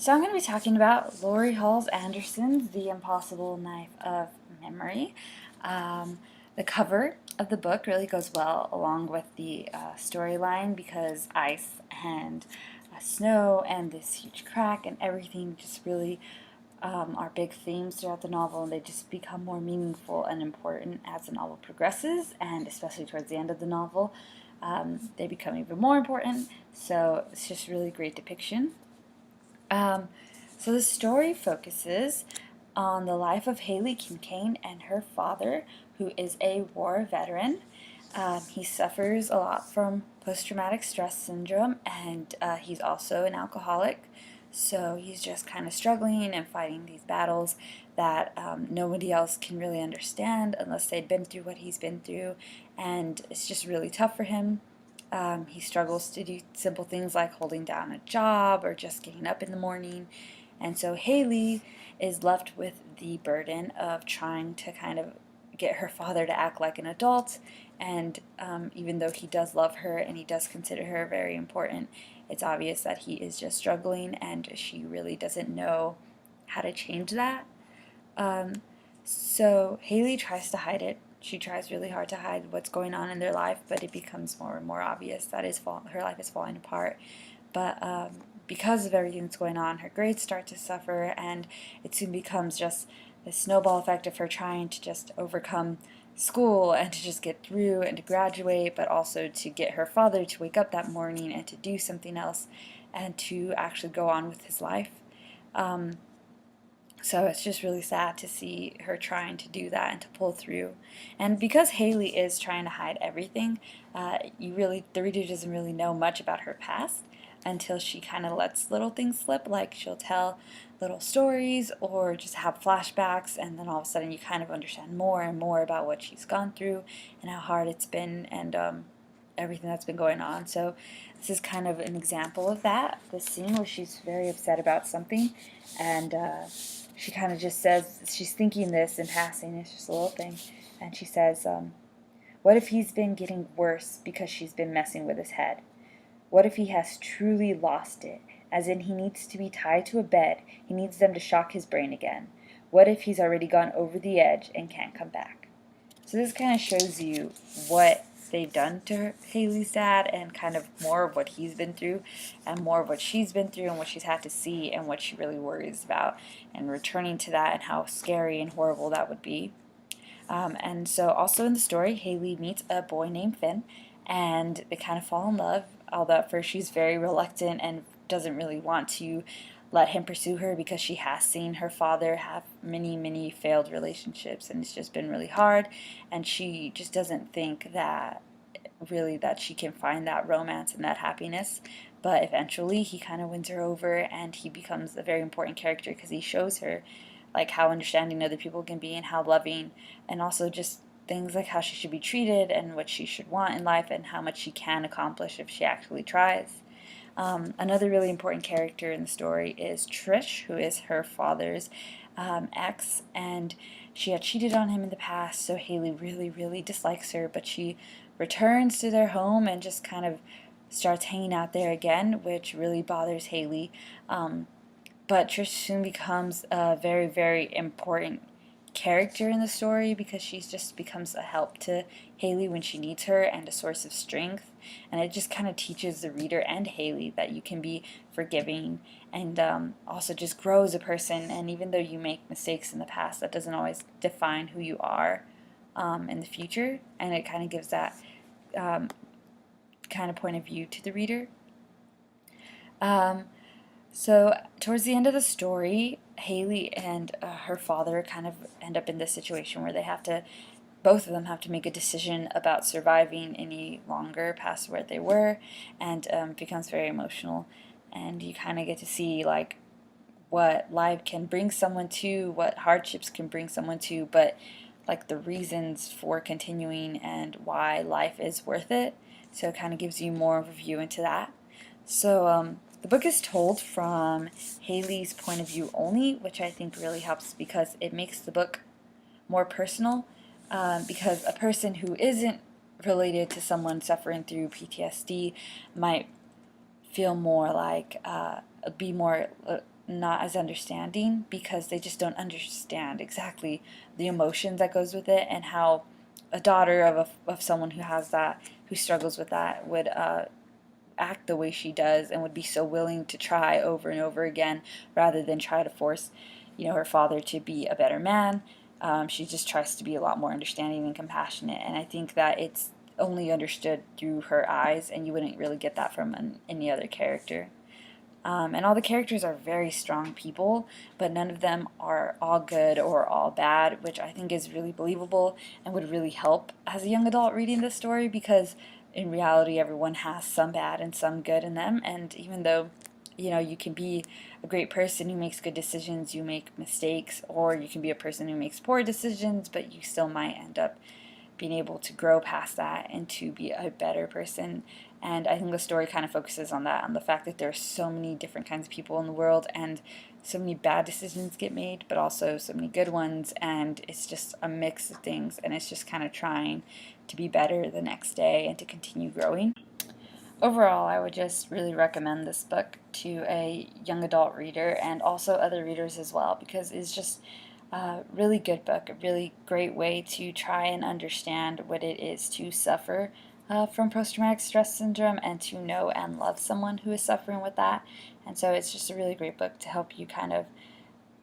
So I'm going to be talking about Laurie Halse Anderson's The Impossible Knife of Memory. The cover of the book really goes well along with the storyline because ice and snow and this huge crack and everything just really are big themes throughout the novel, and they just become more meaningful and important as the novel progresses, and especially towards the end of the novel, they become even more important. So it's just really great depiction. Um, so the story focuses on the life of Haley Kincaid and her father, who is a war veteran. He suffers a lot from post-traumatic stress syndrome, and he's also an alcoholic. So he's just kind of struggling and fighting these battles that nobody else can really understand unless they'd been through what he's been through, and it's just really tough for him. He struggles to do simple things like holding down a job or just getting up in the morning. And so Haley is left with the burden of trying to kind of get her father to act like an adult. And even though he does love her and he does consider her very important, it's obvious that he is just struggling, and she really doesn't know how to change that. Um, so Haley tries to hide it. She tries really hard to hide what's going on in their life, but it becomes more and more obvious that her life is falling apart. But because of everything that's going on, her grades start to suffer, and it soon becomes just the snowball effect of her trying to just overcome school and to just get through and to graduate, but also to get her father to wake up that morning and to do something else and to actually go on with his life. Um, so it's just really sad to see her trying to do that and to pull through. And because Haley is trying to hide everything, the reader doesn't really know much about her past until she kind of lets little things slip, like she'll tell little stories or just have flashbacks, and then all of a sudden you kind of understand more and more about what she's gone through and how hard it's been, and everything that's been going on. So this is kind of an example of that, the scene where she's very upset about something, and she kind of just says, she's thinking this in passing, it's just a little thing, and she says, what if he's been getting worse because she's been messing with his head? What if he has truly lost it, as in he needs to be tied to a bed, he needs them to shock his brain again? What if he's already gone over the edge and can't come back? So this kind of shows you what they've done to Haley's dad, and kind of more of what he's been through and more of what she's been through and what she's had to see and what she really worries about, and returning to that and how scary and horrible that would be. And so also in the story, Haley meets a boy named Finn, and they kind of fall in love, although at first she's very reluctant and doesn't really want to let him pursue her because she has seen her father have many, many failed relationships, and it's just been really hard, and she just doesn't think that really that she can find that romance and that happiness. But eventually he kind of wins her over, and he becomes a very important character because he shows her like how understanding other people can be and how loving, and also just things like how she should be treated and what she should want in life and how much she can accomplish if she actually tries. Another really important character in the story is Trish, who is her father's ex, and she had cheated on him in the past, so Haley really, really dislikes her, but she returns to their home and just kind of starts hanging out there again, which really bothers Haley. But Trish soon becomes a very, very important character in the story because she just becomes a help to Haley when she needs her and a source of strength. And it just kind of teaches the reader and Haley that you can be forgiving, and also just grow as a person. And even though you make mistakes in the past, that doesn't always define who you are in the future. And it kind of gives that um, kind of point of view to the reader. Um, So, towards the end of the story, Haley and her father kind of end up in this situation where both of them have to make a decision about surviving any longer past where they were, and it becomes very emotional. And you kind of get to see like what life can bring someone to, what hardships can bring someone to, but like the reasons for continuing and why life is worth it. So it kind of gives you more of a view into that. So the book is told from Haley's point of view only, which I think really helps because it makes the book more personal, because a person who isn't related to someone suffering through PTSD might feel more like, be more not as understanding because they just don't understand exactly the emotions that goes with it and how a daughter of someone who has that, who struggles with that, would act the way she does and would be so willing to try over and over again rather than try to force, her father to be a better man. She just tries to be a lot more understanding and compassionate, and I think that it's only understood through her eyes, and you wouldn't really get that from any other character. And all the characters are very strong people, but none of them are all good or all bad, which I think is really believable and would really help as a young adult reading this story because in reality, everyone has some bad and some good in them. And even though, you can be a great person who makes good decisions, you make mistakes, or you can be a person who makes poor decisions, but you still might end up being able to grow past that and to be a better person. And I think the story kind of focuses on that, on the fact that there are so many different kinds of people in the world and so many bad decisions get made, but also so many good ones. And it's just a mix of things. And it's just kind of trying to be better the next day and to continue growing. Overall, I would just really recommend this book to a young adult reader and also other readers as well because it's just a really good book, a really great way to try and understand what it is to suffer from post-traumatic stress syndrome and to know and love someone who is suffering with that. And so it's just a really great book to help you kind of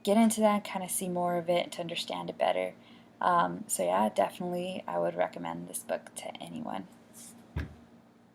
get into that, kind of see more of it, to understand it better. So yeah, definitely I would recommend this book to anyone.